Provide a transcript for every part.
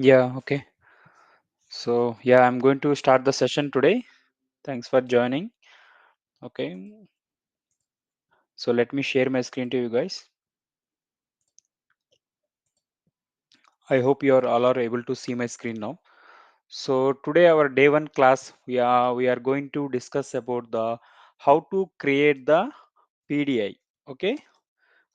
Yeah, okay. So, yeah, I'm going to start the session today. Thanks for joining. Okay. So, let me share my screen to you guys. I hope you are all are able to see my screen now. So, today our day one class, we are going to discuss about the how to create the PDI. Okay.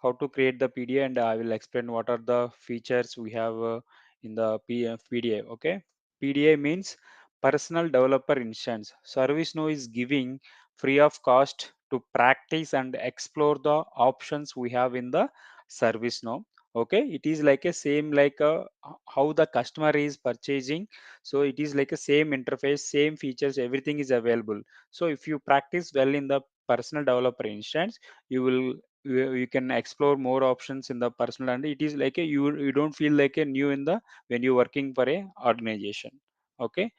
How to create the PDA, and I will explain what are the features we have in the PDA. Okay, PDA means personal developer instance. ServiceNow is giving free of cost to practice and explore the options we have in the ServiceNow. Okay, it is like a same like how the customer is purchasing. So it is like a same interface, same features, everything is available. So if you practice well in the personal developer instance, you will you can explore more options in the personal, and it is like a you don't feel like a new in the when you're working for a organization. Okay,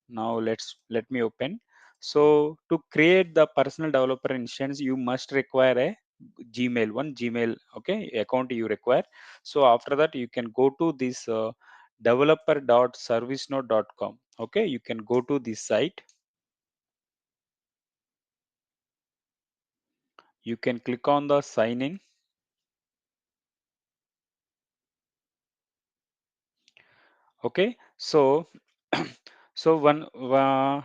now let me open. So to create the personal developer instance, you must require a Gmail okay account you require. So after that you can go to this developer.servicenow.com. Okay, you can go to this site. You can click on the sign in. Okay, so so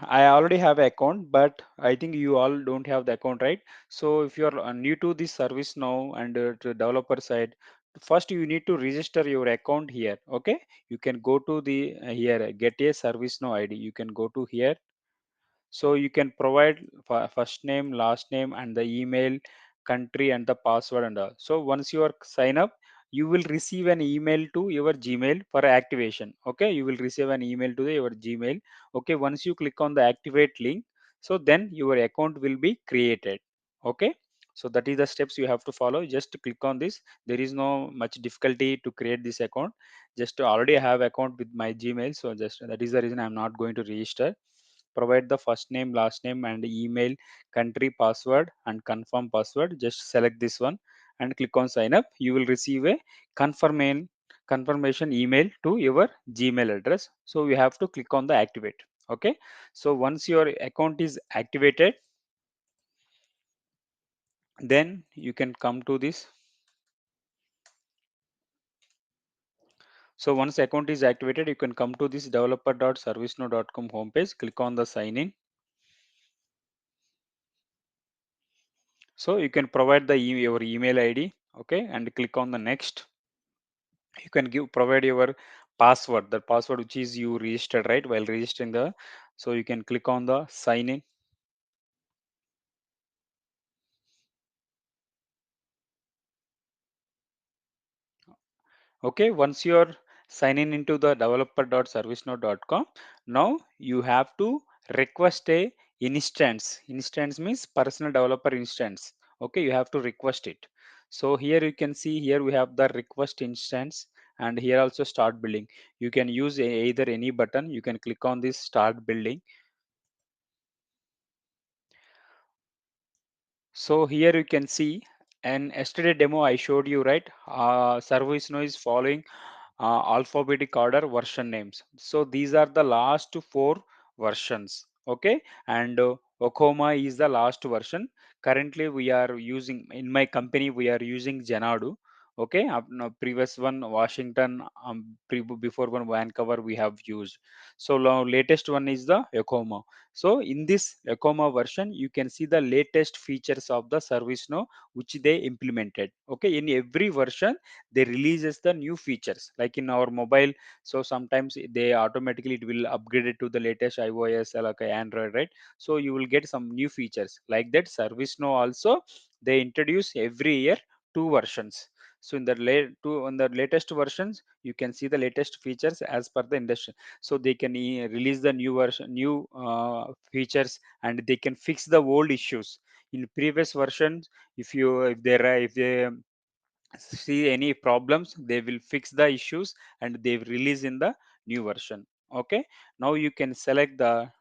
I already have account, but I think you all don't have the account, right? So if you are new to this service now and to developer side, first you need to register your account here. Okay, you can go to the here get a service now ID. You can go to here, so you can provide first name, last name, and the email, country, and the password and all. So once you are sign up, you will receive an email to your Gmail for activation. Okay, you will receive an email to your Gmail. Okay, once you click on the activate link, so then your account will be created. Okay, so that is the steps you have to follow. Just click on this. There is no much difficulty to create this account. Just already have account with my Gmail, so just that is the reason I'm not going to register. Provide the first name, last name, and email, country, password, and confirm password. Just select this one and click on sign up. You will receive a confirmation email to your Gmail address. So you have to click on the activate. Okay, so once your account is activated, then you can come to this. So once account is activated, you can come to this developer.servicenow.com homepage. Click on the sign in. So you can provide the your email ID. Okay, and click on the next. You can give provide your password, the password which is you registered right while registering the. So you can click on the sign in. Okay, once you're signing into the developer.servicenow.com, now you have to request a instance means personal developer instance. Okay, you have to request it. So here you can see here we have the request instance, and here also start building. You can use either any button. You can click on this start building. So here you can see, and yesterday demo I showed you, right? ServiceNow is following alphabetic order version names. So these are the last four versions. Okay, and Okoma is the last version. Currently, we are using in my company we are using Janadu. Okay, no, previous one Washington, before one Vancouver we have used. So now latest one is the Okoma. So in this Akoma version, you can see the latest features of the ServiceNow which they implemented. Okay, in every version they releases the new features. Like in our mobile, so sometimes they automatically it will upgrade it to the latest iOS or like Android, right? So you will get some new features like that. ServiceNow also they introduce every year two versions. So in the on the latest versions, you can see the latest features as per the industry. So they can release the new version new features, and they can fix the old issues in previous versions. If there are if they see any problems, they will fix the issues and they will release in the new version. Okay, now you can select the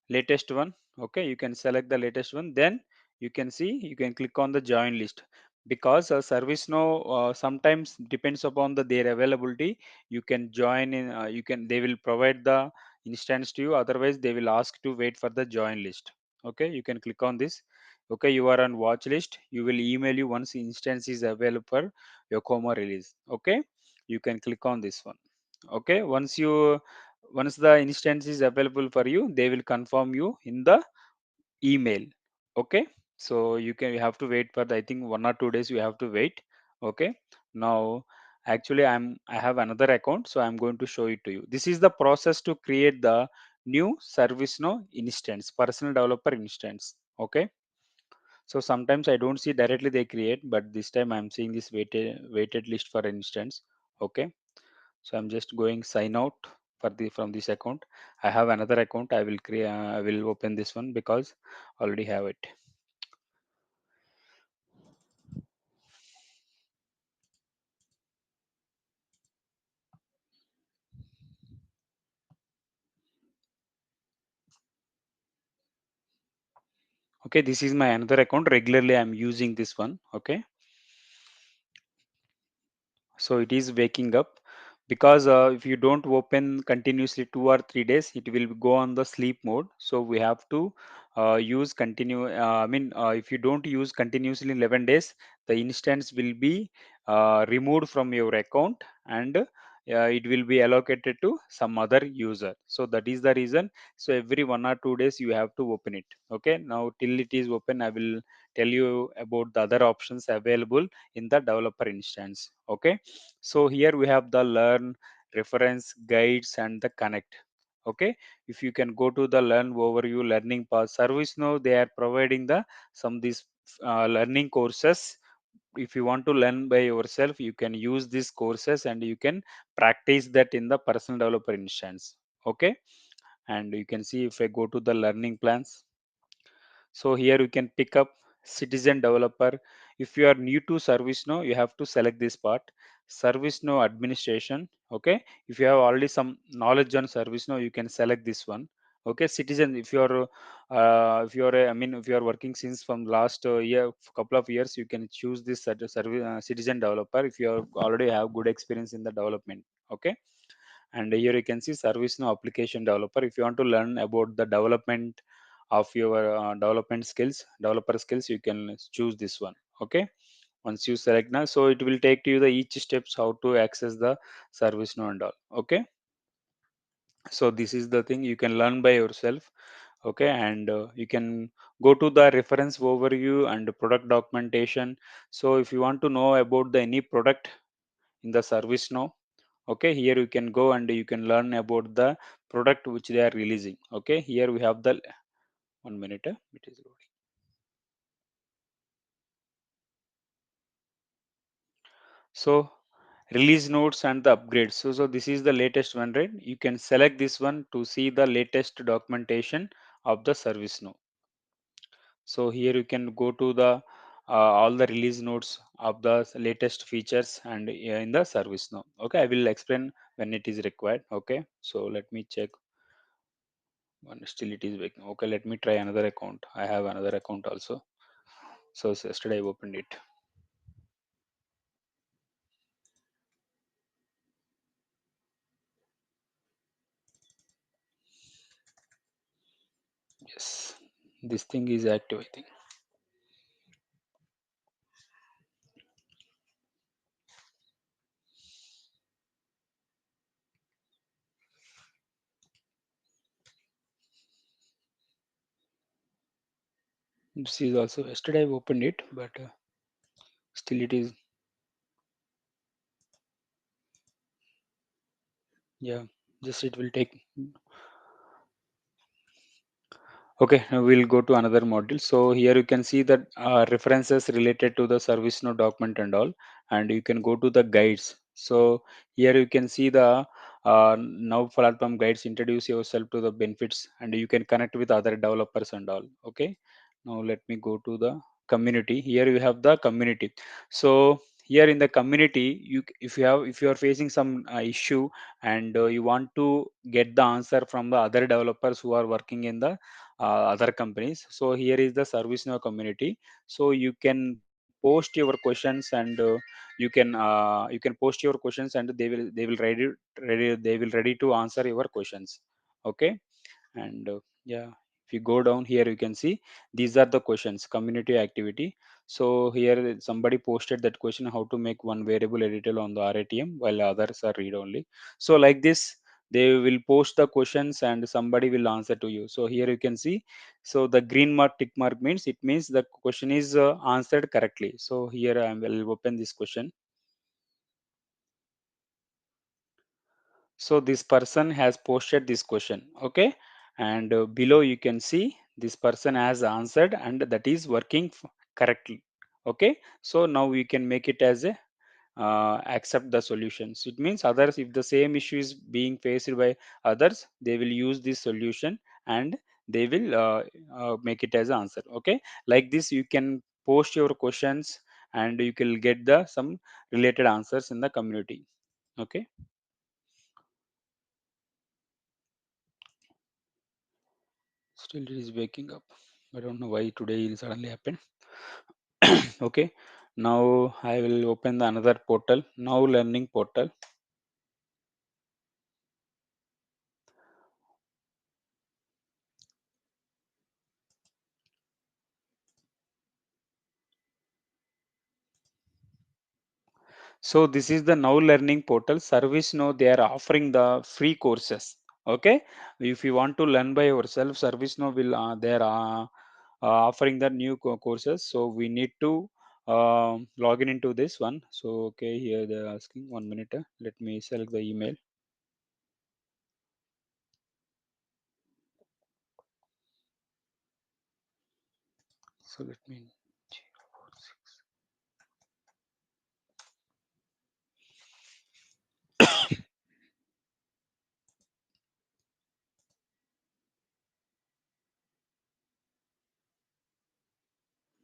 latest one. Okay, you can select the latest one, then you can see you can click on the join list. because ServiceNow sometimes depends upon their availability. You can join in. You can They will provide the instance to you. Otherwise, they will ask to wait for the join list. Okay, you can click on this. Okay, you are on watch list. You will email you once instance is available for Yokomo release. Okay, you can click on this one. Okay, once the instance is available for you, they will confirm you in the email. Okay, so you have to wait for I think 1 or 2 days you have to wait. Okay, now actually I have another account, so I'm going to show it to you. This is the process to create the new ServiceNow instance, personal developer instance. Okay, so sometimes I don't see directly they create, but this time I'm seeing this weighted list for instance. Okay, so I'm just going sign out for the from this account. I have another account. I will create. I will open this one because already have it. Okay, this is my another account. Regularly I'm using this one. Okay, so it is waking up because if you don't open continuously 2 or 3 days, it will go on the sleep mode. So we have to use continue. If you don't use continuously 11 days, the instance will be removed from your account, and it will be allocated to some other user. So that is the reason. So every 1 or 2 days you have to open it. Okay, now till it is open, I will tell you about the other options available in the developer instance. Okay, so here we have the learn, reference, guides, and the connect. Okay, if you can go to the learn overview, learning path, service now they are providing the some these learning courses. If you want to learn by yourself, you can use these courses and you can practice that in the personal developer instance. Okay, and you can see if I go to the learning plans, so here you can pick up citizen developer. If you are new to ServiceNow, you have to select this part, ServiceNow administration. Okay, if you have already some knowledge on ServiceNow, you can select this one. Okay, citizen. If you are working since from last couple of years, you can choose this citizen developer if you already have good experience in the development. Okay, and here you can see ServiceNow application developer. If you want to learn about the development of your developer skills, you can choose this one. Okay, once you select now, so it will take to you the each steps how to access the ServiceNow and all. Okay, so this is the thing you can learn by yourself. Okay, and you can go to the reference overview and product documentation. So if you want to know about the any product in the ServiceNow, okay, here you can go and you can learn about the product which they are releasing. Okay, here we have the 1 minute, it is loading. So release notes and the upgrades. So this is the latest one, right? You can select this one to see the latest documentation of the ServiceNow. So here you can go to the all the release notes of the latest features and in the ServiceNow. Okay, I will explain when it is required. Okay, so let me check. One still it is working. Okay, let me try another account. I have another account also. So yesterday I opened it. Yes, this thing is active, I think. This is also yesterday I opened it, but still it is. Yeah, just it will take. Okay, now we'll go to another module. So here you can see that references related to the ServiceNow document and all, and you can go to the guides. So here you can see the now platform guides. Introduce yourself to the benefits, and you can connect with other developers and all. Okay, now let me go to the community. Here you have the community. So here in the community, if you are facing some issue and you want to get the answer from the other developers who are working in the other companies, so here is the ServiceNow community. So you can post your questions, and you can post your questions, and they will ready to answer your questions. Okay. And yeah, if you go down here, you can see these are the questions, community activity. So here somebody posted that question, how to make one variable editable on the ratm while others are read only. So like this, they will post the questions and somebody will answer to you. So here you can see, so the green mark tick mark means it means the question is answered correctly. So here I will open this question. So this person has posted this question. Okay. And below you can see this person has answered, and that is working correctly. Okay. So now we can make it as a accept the solutions. It means others, if the same issue is being faced by others, they will use this solution, and they will make it as an answer. Okay. Like this you can post your questions, and you can get the some related answers in the community. Okay. Still it is waking up. I don't know why today it suddenly happened. Okay. Now I will open the another portal. Now learning portal. So this is the now learning portal. ServiceNow, they are offering the free courses. Okay. If you want to learn by yourself, ServiceNow will they are offering the new courses. So we need to log in into this one. So okay, here they are asking 1 minute. Let me select the email. So let me.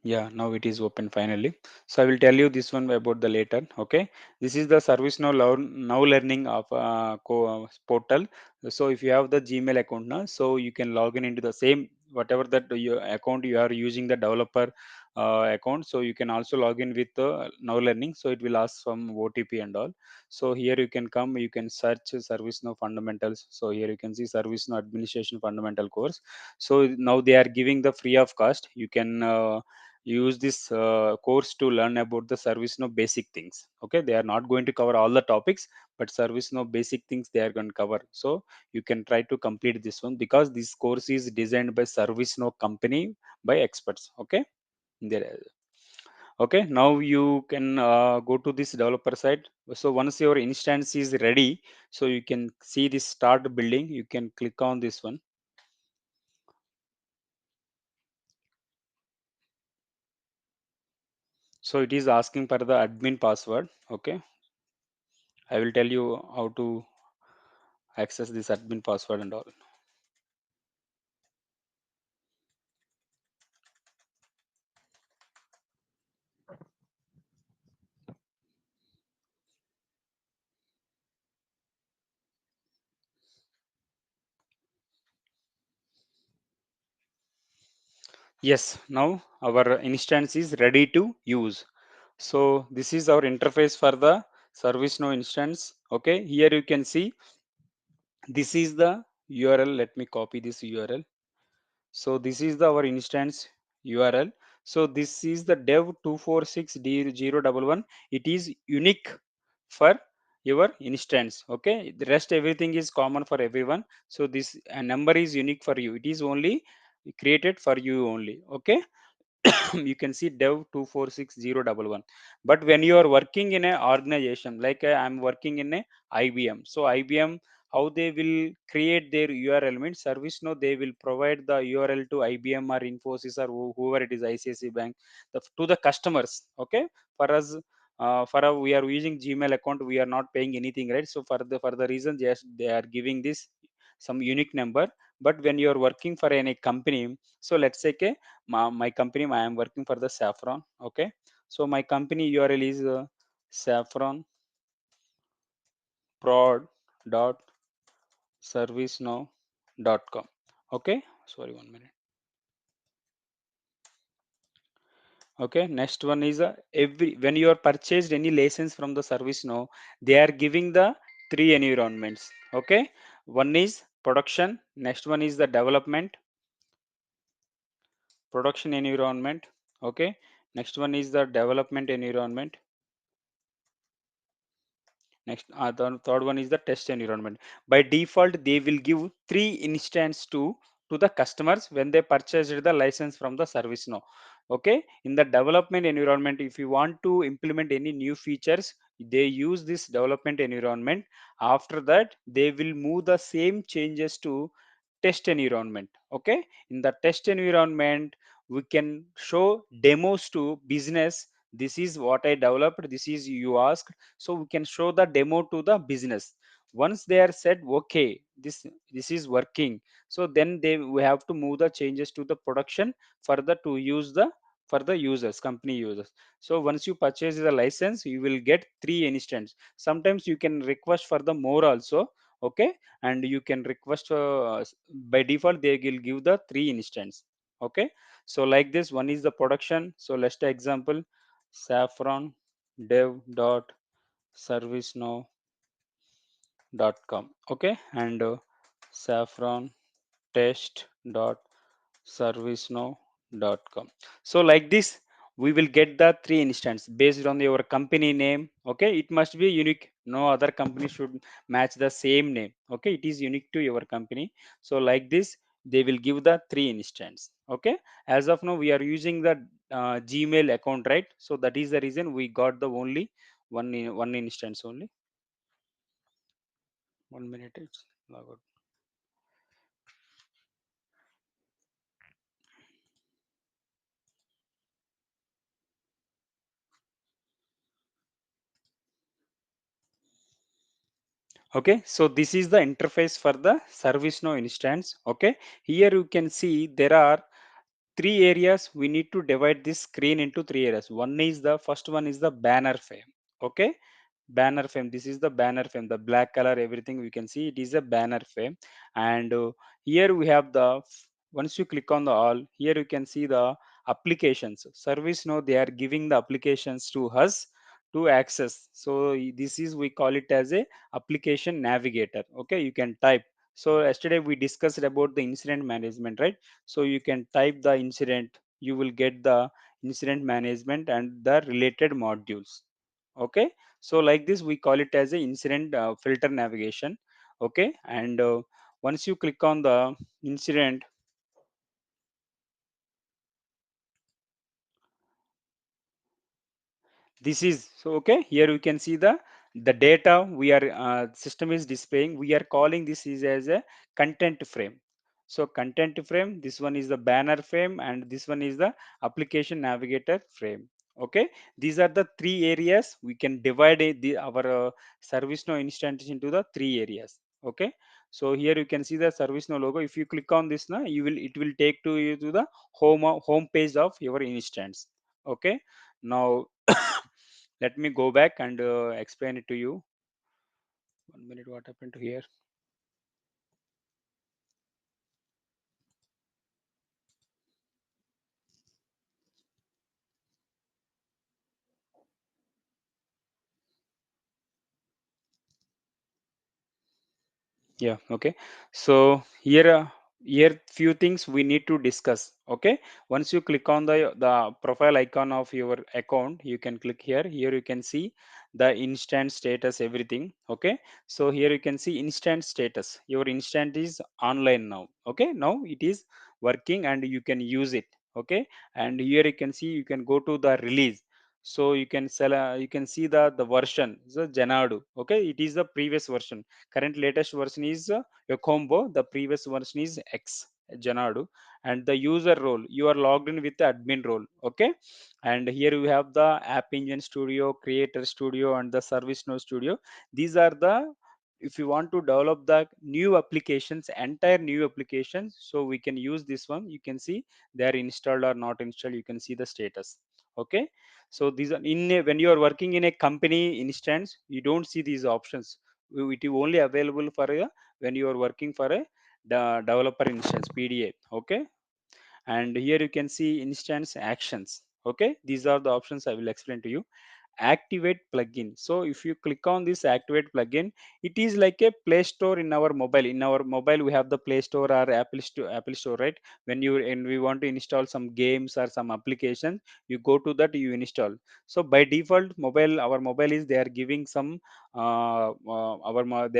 Yeah, now it is open finally. So I will tell you this one about the later. Okay, this is the service now learning of portal. So if you have the Gmail account now, so you can log in into the same whatever that your account you are using, the developer account. So you can also log in with now learning. So it will ask some OTP and all. So here you can come, you can search service now fundamentals. So here you can see service now administration fundamental course. So now they are giving the free of cost. You can use this course to learn about the ServiceNow basic things. Okay, they are not going to cover all the topics, but ServiceNow basic things they are going to cover. So you can try to complete this one, because this course is designed by ServiceNow company by experts. Okay. There. Okay, now you can go to this developer side. So once your instance is ready, so you can see this start building. You can click on this one. So it is asking for the admin password. Okay, I will tell you how to access this admin password and all. Yes, now our instance is ready to use. So this is our interface for the ServiceNow instance. Okay, here you can see this is the URL. Let me copy this URL. So this is our instance URL. So this is the dev 246D011. It is unique for your instance. Okay, the rest everything is common for everyone. So this number is unique for you. It is only created for you only. Okay. You can see dev 246011. But when you are working in a organization like I'm working in a IBM, so IBM, how they will create their URL means ServiceNow, they will provide the URL to IBM or Infosys or whoever it is, ICICI Bank, to the customers. Okay. For us, we are using Gmail account, we are not paying anything, right? So for the reason, yes, they are giving this some unique number. But when you are working for any company, so let's say okay, my company, I am working for the Saffron. Okay. So my company URL is saffron prod dot servicenow dot com. Okay. Sorry, 1 minute. Okay, next one is every when you are purchased any license from the service now, they are giving the three environments. Okay, one is production, next one is the production environment. Okay, next one is the development environment. Next, the third one is the test environment. By default, they will give three instance to the customers when they purchased the license from the service now. Okay, in the development environment, if you want to implement any new features, they use this development environment. After that, they will move the same changes to test environment. Okay, in the test environment, we can show demos to business. This is what I developed. This is you asked, so we can show the demo to the business. Once they are said okay, this is working, so then they we have to move the changes to the production further to use the for the users, company users. So once you purchase the license, you will get three instance. Sometimes you can request for the more also. Okay, and you can request by default they will give the three instance. Okay, so like this one is the production. So let's take example, saffron dev dot servicenow.com. Okay, and saffron test dot servicenow.com. So like this we will get the three instance based on your company name. Okay, it must be unique, no other company should match the same name. Okay, it is unique to your company. So like this they will give the three instance. Okay, as of now we are using the Gmail account, right? So that is the reason we got the only one instance only. 1 minute, it's log out. Okay, so this is the interface for the ServiceNow instance. Okay, here you can see there are three areas. We need to divide this screen into three areas. One is the first one is the banner frame. Okay, banner frame, this is the banner frame, the black color, everything we can see it is a banner frame. And here we have the once you click on the all, here you can see the applications. Service now they are giving the applications to us to access. So this is we call it as a application navigator. Okay, you can type. So yesterday we discussed about the incident management, right? So you can type the incident, you will get the incident management and the related modules. Okay, so like this we call it as a incident filter navigation. Okay, and once you click on the incident, this is so. Okay, here you can see the data we are system is displaying. We are calling this is as a content frame. So content frame, this one is the banner frame and this one is the application navigator frame. Okay, these are the three areas. We can divide our ServiceNow instance into the three areas. Okay, so here you can see the ServiceNow logo. If you click on this now, you will it will take to you to the home page of your instance. Okay, now let me go back and explain it to you. 1 minute, what happened to here? Yeah, okay. So here few things we need to discuss. Okay, once you click on the profile icon of your account, you can click here. Here you can see the instant status, everything. Okay, so here you can see instant status. Your instant is online now. Okay, now it is working and you can use it. Okay, and here you can see you can go to the release. So you can sell you can see the version, so Janadu. Okay, it is the previous version. Current latest version is a combo. The previous version is X Janadu. And the user role, you are logged in with the admin role. Okay, and here you have the App Engine Studio, Creator Studio, and the ServiceNow Studio. These are the, if you want to develop the new applications, entire new applications, so we can use this one. You can see they are installed or not installed. You can see the status. Okay, so these are when you are working in a company instance, you don't see these options. It is only available for a when you are working for a developer instance PDA. Okay, and here you can see instance actions. Okay, these are the options I will explain to you. Activate plugin. So if you click on this activate plugin, it is like a play store in our mobile. In our mobile we have the play store or apple store, right? When you and we want to install some games or some application, you go to that, you install. So by default mobile, our mobile is, they are giving some they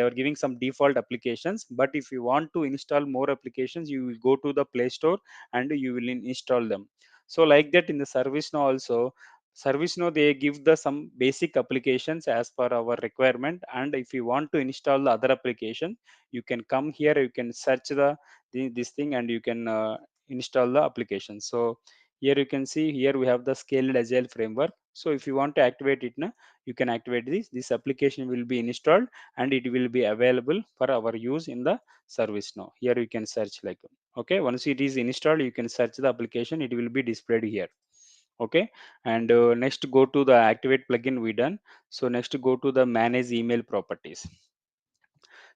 are giving some default applications. But if you want to install more applications, you will go to the play store and you will install them. So like that, in the service now also, ServiceNow, they give the some basic applications as per our requirement, and if you want to install the other application, you can come here, you can search this thing, and you can install the application. So here you can see, here we have the scaled agile framework. So if you want to activate it now, you can activate this application will be installed, and it will be available for our use in the ServiceNow. Here you can search like, okay, once it is installed, you can search the application, it will be displayed here. Okay, and next go to the activate plugin we done. So next go to the manage email properties.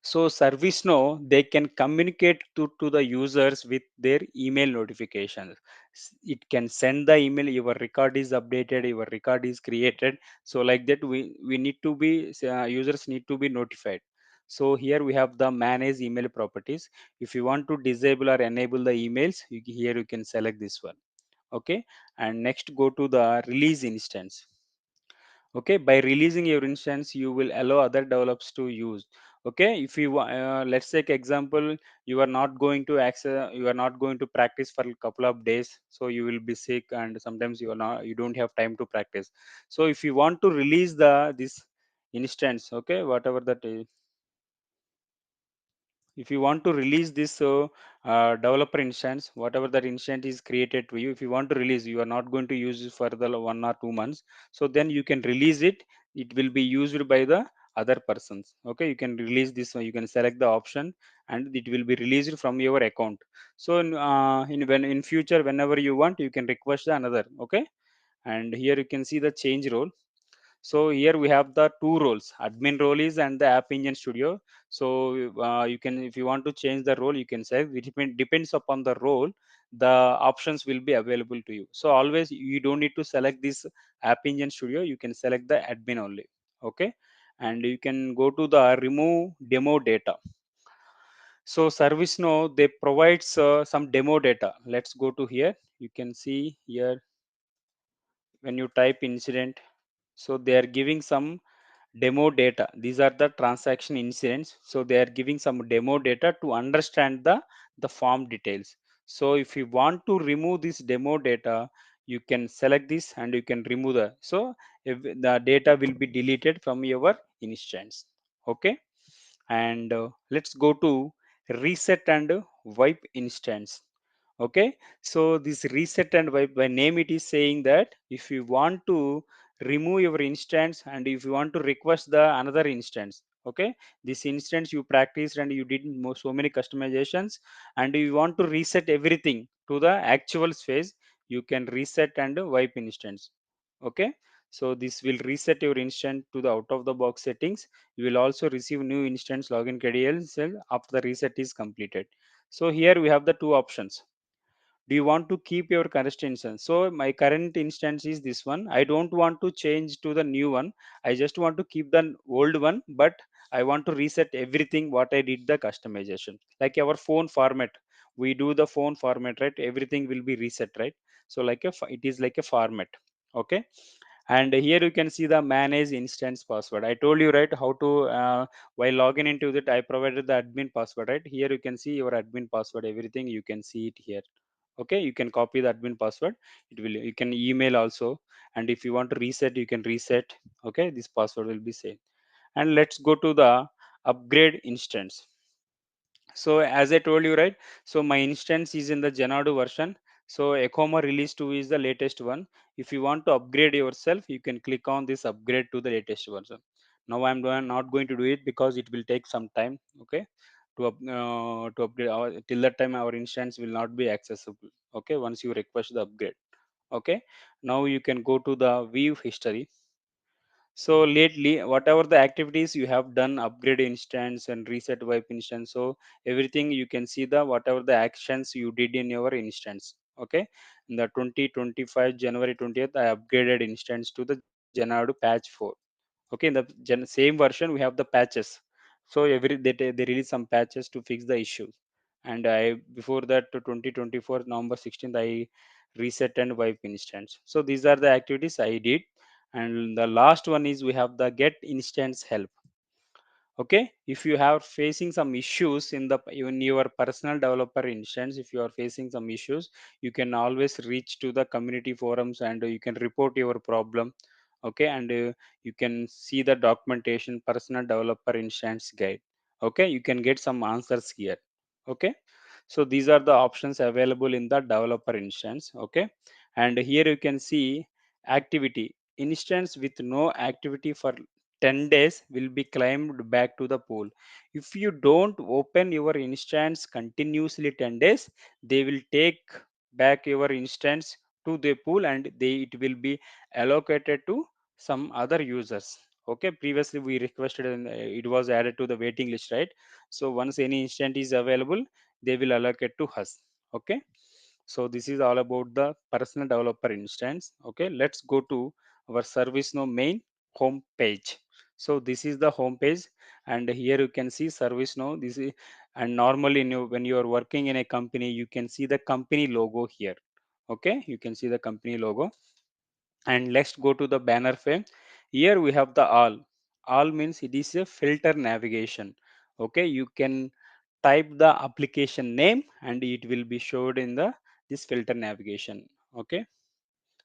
So ServiceNow, they can communicate to the users with their email notifications. It can send the email, your record is updated, your record is created. So like that, we need to be, users need to be notified. So here we have the manage email properties. If you want to disable or enable the emails, here you can select this one. Okay, and next go to the release instance. Okay, by releasing your instance, you will allow other developers to use. Okay, if you let's take example, you are not going to access, you are not going to practice for a couple of days, so you will be sick, and sometimes you are not, you don't have time to practice. So if you want to release the this instance, okay, whatever that is, if you want to release this developer instance, whatever that instance is created to you, if you want to release, you are not going to use it for the 1 or 2 months, so then you can release it. It will be used by the other persons. Okay, you can release this one, you can select the option, and it will be released from your account. So in future, whenever you want, you can request another. Okay, and here you can see the change role. So here we have the two roles, admin role is and the app engine studio. So you can, if you want to change the role, you can say it depends upon the role, the options will be available to you. So always you don't need to select this app engine studio, you can select the admin only. Okay, and you can go to the remove demo data. So ServiceNow, they provides some demo data. Let's go to here. You can see here, when you type incident, so they are giving some demo data. These are the transaction incidents. So they are giving some demo data to understand the form details. So if you want to remove this demo data, you can select this and you can remove the, so if the data will be deleted from your instance. Okay, and let's go to reset and wipe instance. Okay, so this reset and wipe, by name it is saying that if you want to remove your instance and if you want to request the another instance, okay, this instance you practiced and you did so many customizations, and you want to reset everything to the actual space, you can reset and wipe instance. Okay, so this will reset your instance to the out of the box settings. You will also receive new instance login credentials after the reset is completed. So here we have the two options. Do you want to keep your current instance? So my current instance is this one, I don't want to change to the new one, I just want to keep the old one, but I want to reset everything what I did the customization, like our phone format. We do the phone format, right? Everything will be reset, right? So like it is like a format. Okay, and here you can see the manage instance password. I told you, right, how to while logging into that, I provided the admin password, right? Here you can see your admin password, everything you can see it here. Okay, you can copy the admin password, it will, you can email also, and if you want to reset, you can reset. Okay, this password will be same. And let's go to the upgrade instance. So as I told you, right, so my instance is in the Janadu version. So Ecoma release 2 is the latest one. If you want to upgrade yourself, you can click on this upgrade to the latest version. Now not going to do it because it will take some time. Okay, to upgrade our, till that time our instance will not be accessible. Okay, once you request the upgrade. Okay, now you can go to the view history. So lately, whatever the activities you have done, upgrade instance and reset wipe instance, so everything you can see the whatever the actions you did in your instance. Okay, in the 2025 January 20th, I upgraded instance to the Janadu patch 4. Okay, in the same version we have the patches. So they release some patches to fix the issues. And I before that to 2024 November 16th I reset and wipe instance. So these are the activities I did. And the last one is we have the get instance help. Okay, if you have facing some issues in the in your personal developer instance, if you are facing some issues, you can always reach to the community forums and you can report your problem. Okay, and you can see the documentation personal developer instance guide. Okay, you can get some answers here. Okay, so these are the options available in the developer instance. Okay, and here you can see activity instance with no activity for 10 days will be claimed back to the pool. If you don't open your instance continuously 10 days, they will take back your instance to the pool and it will be allocated to some other users. Okay, previously we requested and it was added to the waiting list, right? So once any instance is available, they will allocate to us. Okay, so this is all about the personal developer instance. Okay, let's go to our ServiceNow main home page. So this is the home page, and here you can see ServiceNow. This is, and normally when you are working in a company, you can see the company logo here. Okay, you can see the company logo. And let's go to the banner frame. Here we have the all means it is a filter navigation. Okay, you can type the application name and it will be showed in the this filter navigation. Okay,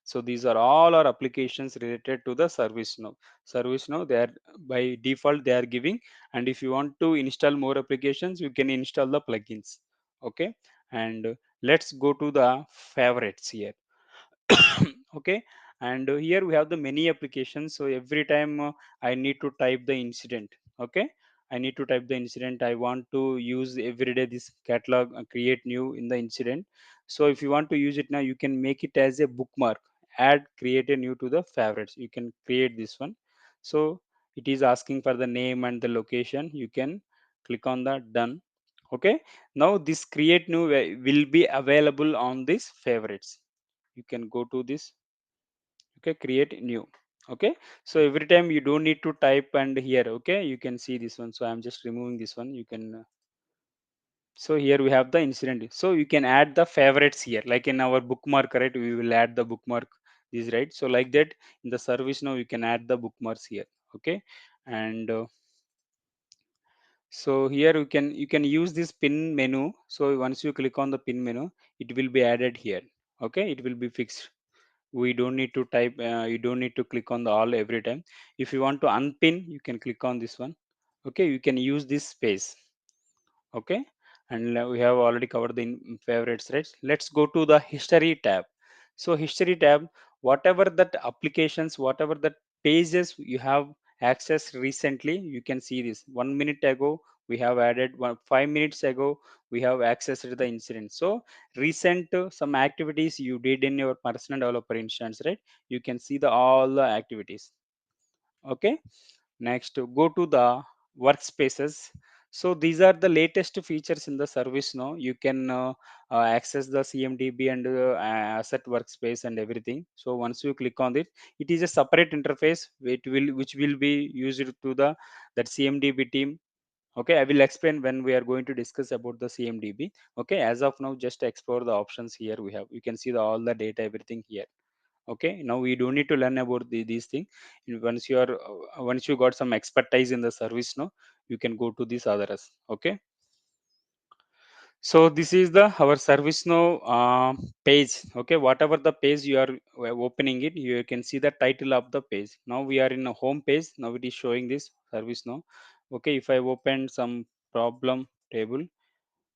so these are all our applications related to the ServiceNow. They are by default they are giving, and if you want to install more applications you can install the plugins. Okay, and let's go to the favorites here. Okay, and here we have the many applications. So every time I need to type the incident. Okay, I need to type the incident. I want to use every day this catalog, create new in the incident. So if you want to use it now, you can make it as a bookmark, add create a new to the favorites. You can create this one. So it is asking for the name and the location. You can click on the done. Okay, now this create new will be available on this favorites. You can go to this. Okay, create new. Okay, so every time you don't need to type, and here okay you can see this one. So I'm just removing this one. You can so here we have the incident. So you can add the favorites here, like in our bookmark, right? We will add the bookmark this, right? So like that in the service now you can add the bookmarks here. Okay, and so here you can use this pin menu. So once you click on the pin menu, it will be added here. Okay, it will be fixed. We don't need to type, you don't need to click on the all every time. If you want to unpin, you can click on this one. Okay, you can use this space. Okay, and we have already covered the favorites, right? Let's go to the history tab. So history tab, whatever that applications, whatever that pages you have accessed recently, you can see this. 1 minute ago we have added 5 minutes ago we have accessed the incident. So recent some activities you did in your personal developer instance, right? You can see the all the activities. Okay, next, go to the workspaces. So these are the latest features in the service now. You can access the CMDB and asset workspace and everything. So once you click on it, it is a separate interface which will be used to the that CMDB team. Okay, I will explain when we are going to discuss about the CMDB. Okay, as of now, just explore the options here. We have, you can see the all the data, everything here. Okay, now we don't need to learn about these things. Once you are once you got some expertise in the service now, you can go to these others. Okay, so this is the our service now page. Okay, whatever the page you are opening it, you can see the title of the page. Now we are in a home page. Now it is showing this service now. Okay, if I open some problem table,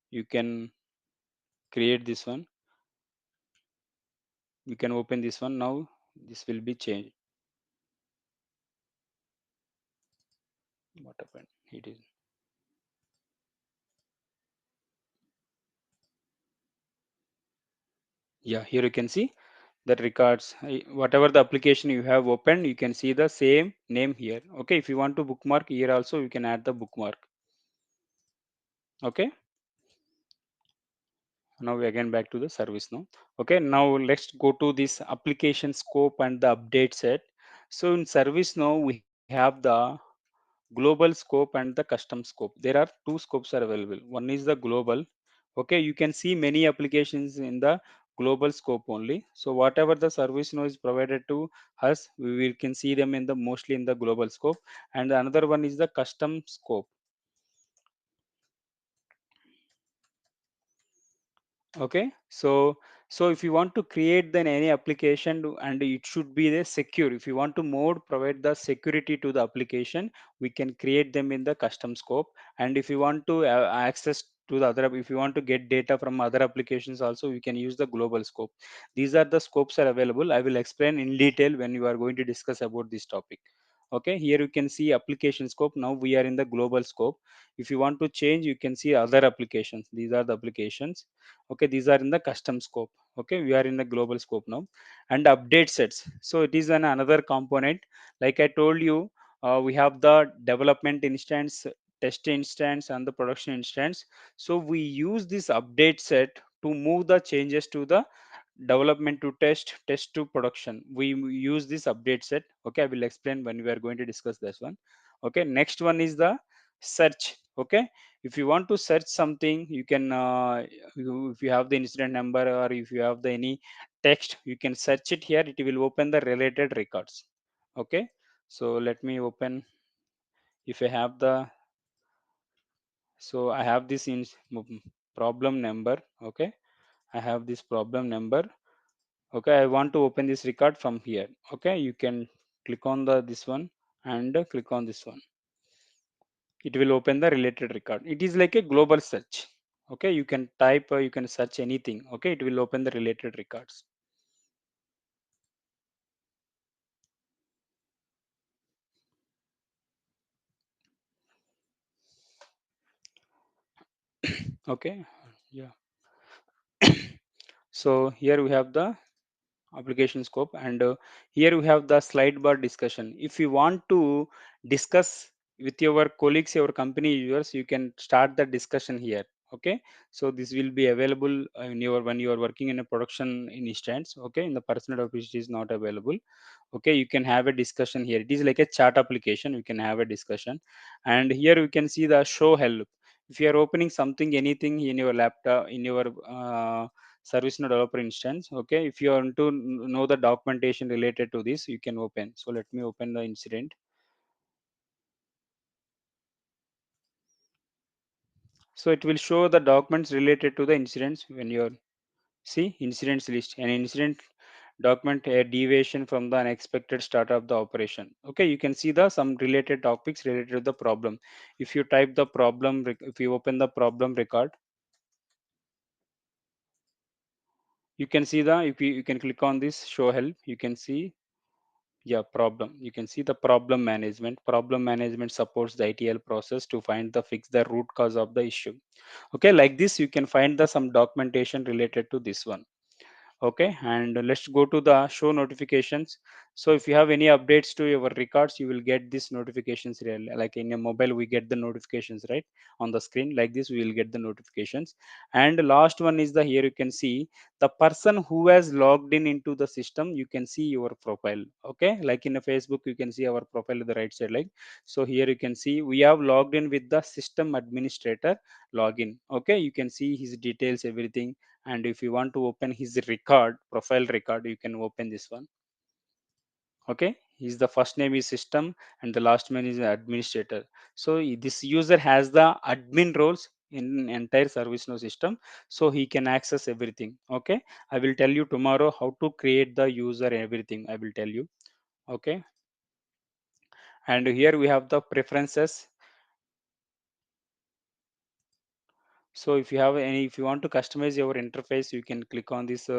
you can create this one. You can open this one. Now this will be changed. What happened? It is, yeah, here you can see that records whatever the application you have opened, you can see the same name here. Okay, if you want to bookmark here also, you can add the bookmark. Okay, Now we again back to the service now. Okay, now let's go to this application scope and the update set. So in service now we have the global scope and the custom scope. There are two scopes are available. One is the global. Okay, you can see many applications in the global scope only. So whatever the service now is provided to us, we can see them in the mostly in the global scope. And another one is the custom scope. Okay, so if you want to create then any application and it should be the secure. If you want to more provide the security to the application, we can create them in the custom scope. And if you want to access to the other, if you want to get data from other applications also, we can use the global scope. These are the scopes are available. I will explain in detail when you are going to discuss about this topic. Okay, here you can see application scope. Now we are in the global scope. If you want to change, you can see other applications. These are the applications. Okay, these are in the custom scope. Okay, we are in the global scope now. And update sets, so it is an another component. Like I told you, we have the development instance, test instance, and the production instance. So we use this update set to move the changes to the development to test to production. We use this update set. Okay, I will explain when we are going to discuss this one. Okay, next one is the search. Okay, if you want to search something, you can if you have the incident number or if you have the any text, you can search it here. It will open the related records. Okay, so let me open. If I have the, so I have this in problem number. Okay, I have this problem number. Okay, I want to open this record from here. Okay, you can click on the this one and click on this one. It will open the related record. It is like a global search. Okay, you can type, you can search anything. Okay, it will open the related records. Okay, yeah. So here we have the application scope, and here we have the slide bar discussion. If you want to discuss with your colleagues, your company users, you can start the discussion here. Okay, so this will be available in your when you are working in a production instance. Okay, in the personal office it is not available. Okay, you can have a discussion here. It is like a chat application. You can have a discussion, and here you can see the show help. If you are opening something, anything in your laptop, in your ServiceNow developer instance. Okay, if you want to know the documentation related to this, you can open. So let me open the incident. So it will show the documents related to the incidents. When you're see incidents list, an incident document, a deviation from the unexpected start of the operation. Okay, you can see the some related topics related to the problem. If you type the problem, if you open the problem record, you can see the, if you can click on this show help, you can see. Yeah, problem. You can see the problem management. Problem management supports the ITL process to find the fix the root cause of the issue. Okay, like this you can find the some documentation related to this one. Okay, and let's go to the show notifications. So if you have any updates to your records, you will get these notifications really. Like in a mobile we get the notifications right on the screen. Like this we will get the notifications. And last one is the, here you can see the person who has logged in into the system. You can see your profile. Okay, like in a Facebook you can see our profile at the right side. Like, so here you can see we have logged in with the system administrator login. Okay, you can see his details, everything. And if you want to open his record, profile record, you can open this one. Okay, his the first name is system and the last name is administrator. So this user has the admin roles in entire ServiceNow system, so he can access everything. Okay, I will tell you tomorrow how to create the user, everything I will tell you. Okay, and here we have the preferences. So if you have any, if you want to customize your interface, you can click on this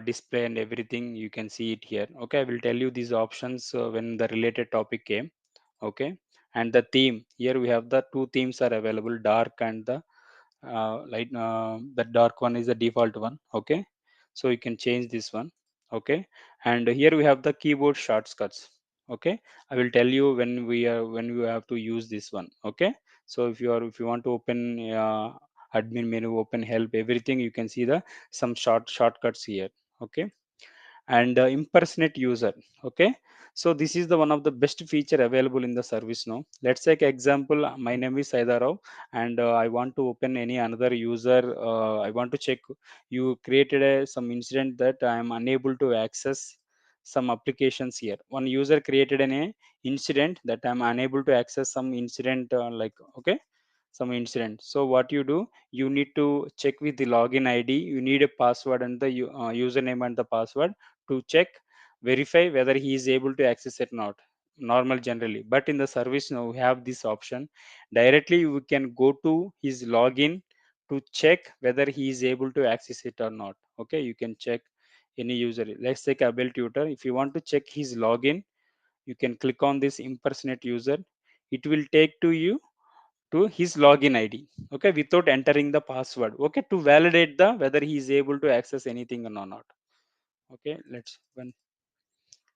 display and everything. You can see it here. Okay, I will tell you these options when the related topic came. Okay, and the theme, here we have the two themes are available, dark and the light. The dark one is the default one. Okay, so you can change this one. Okay, and here we have the keyboard shortcuts. Okay, I will tell you when we are when we have to use this one. Okay, so if you are, if you want to open admin menu, open help, everything. You can see the some shortcuts here. Okay, and impersonate user. Okay, so this is the one of the best feature available in the service now. Let's take example, my name is Saida, and I want to open any another user. I want to check, you created some incident that I am unable to access some applications here. One user created an incident that I'm unable to access some incident, like, okay, some incident. So what you do, you need to check with the login ID, you need a password and the username and the password to check, verify whether he is able to access it or not. Normal generally, but in the service now we have this option. Directly you can go to his login to check whether he is able to access it or not. Okay, you can check any user. Let's take Abel Tutor. If you want to check his login, you can click on this impersonate user. It will take to you to his login ID. Okay, without entering the password. Okay, to validate the whether he is able to access anything or not. Okay, let's when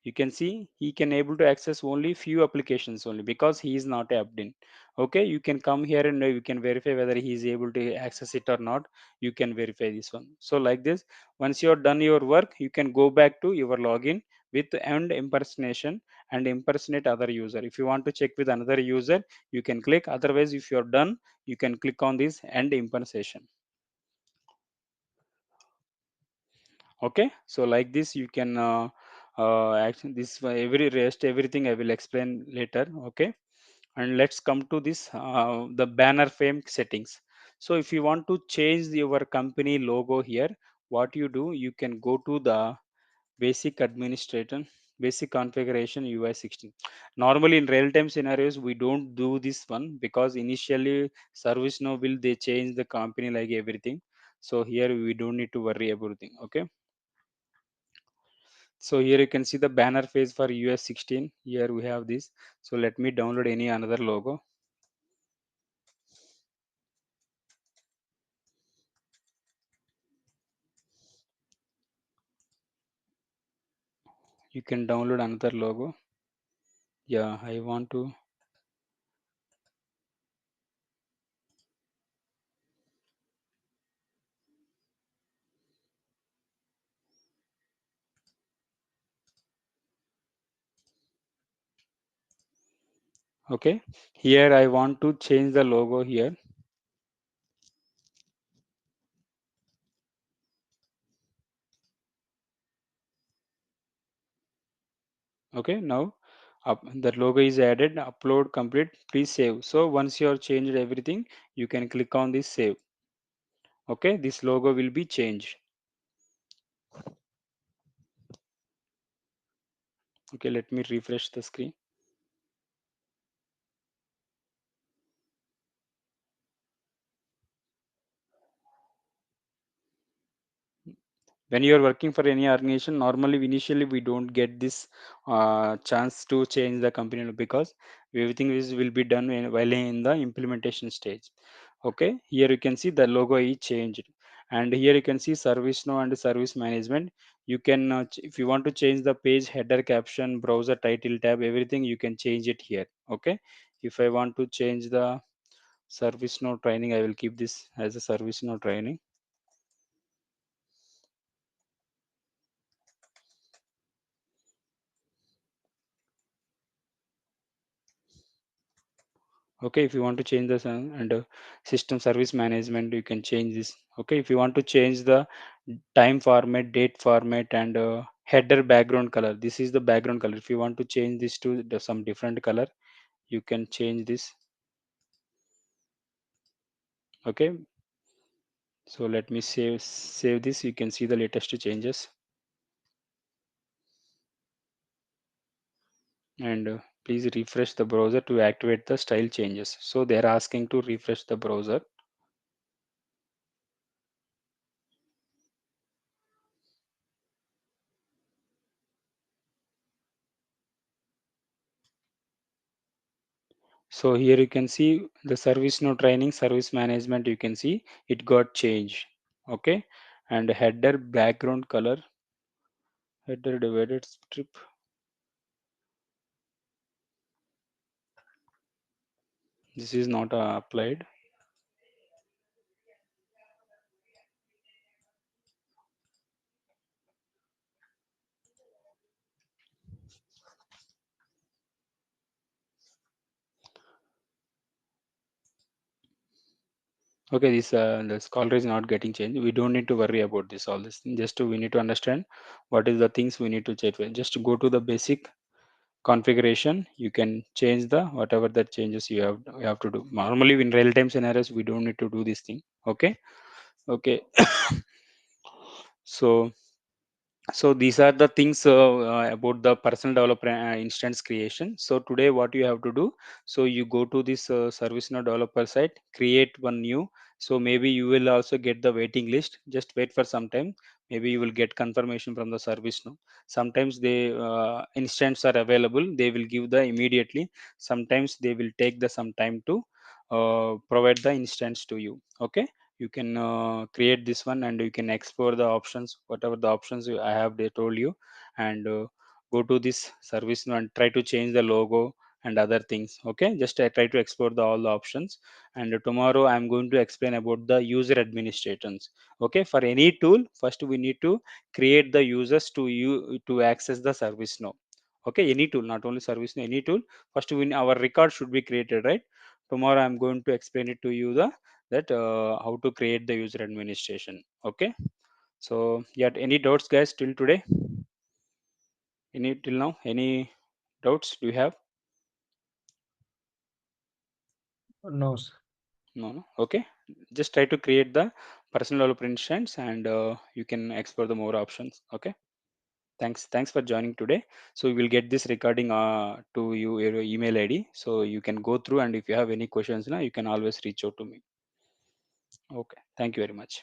you can see he can able to access only few applications only because he is not a admin. Okay, you can come here and you can verify whether he is able to access it or not. You can verify this one. So like this, once you are done your work, you can go back to your login with end impersonation and impersonate other user. If you want to check with another user, you can click. Otherwise, if you are done, you can click on this end impersonation. Okay, so like this you can action this every rest everything I will explain later. Okay, and let's come to this the banner frame settings. So if you want to change your company logo here, what you do, you can go to the basic administrator, basic configuration, UI 16. Normally in real time scenarios we don't do this one because initially service now will they change the company like everything. So here we don't need to worry about everything. Okay, so here you can see the banner phase for US 16. Here we have this. So let me download any another logo. You can download another logo. Yeah, I want to. Okay, here I want to change the logo here. Okay, now the logo is added. Upload complete. Please save. So once you have changed everything, you can click on this save. Okay, this logo will be changed. Okay, let me refresh the screen. When you are working for any organization, normally initially we don't get this chance to change the company because everything is will be done while in the implementation stage. Okay, here you can see the logo is changed, and here you can see service now and service management. You can if you want to change the page header, caption, browser title, tab, everything you can change it here. Okay, if I want to change the service now training, I will keep this as a service now training. Okay, if you want to change the and system service management, you can change this. Okay, if you want to change the time format, date format, and header background color, this is the background color. If you want to change this to some different color, you can change this. Okay, so let me save this. You can see the latest changes, and please refresh the browser to activate the style changes. So they are asking to refresh the browser. So here you can see the service no training, service management, you can see it got changed. Okay, and header background color, header divided strip, this is not applied. Okay, this caller is not getting changed. We don't need to worry about this all this thing. Just to, we need to understand what is the things we need to check. Just to go to the basic configuration. You can change the whatever the changes you have to do. Normally in real time scenarios we don't need to do this thing. Okay. Okay. So these are the things about the personal developer instance creation. So today what you have to do, so you go to this ServiceNow developer site, create one new. So maybe you will also get the waiting list. Just wait for some time. Maybe you will get confirmation from the ServiceNow. Sometimes they instance are available. They will give the immediately. Sometimes they will take the some time to provide the instance to you. Okay, you can create this one and you can explore the options, whatever the options I have they told you, and go to this service now and try to change the logo and other things. Okay, just try to explore all the options, and tomorrow I'm going to explain about the user administrations. Okay, for any tool first we need to create the users to you to access the service now. Okay, any tool, not only service now, any tool. First our record should be created, right? Tomorrow I'm going to explain it to you the that how to create the user administration. Okay, so yeah, any doubts guys till today? Any till now, any doubts do you have? No, sir. No, no. Okay, just try to create the personal developer instance and you can explore the more options. Okay, thanks for joining today. So we will get this recording to you your email id, so you can go through, and if you have any questions now you can always reach out to me. Okay, thank you very much.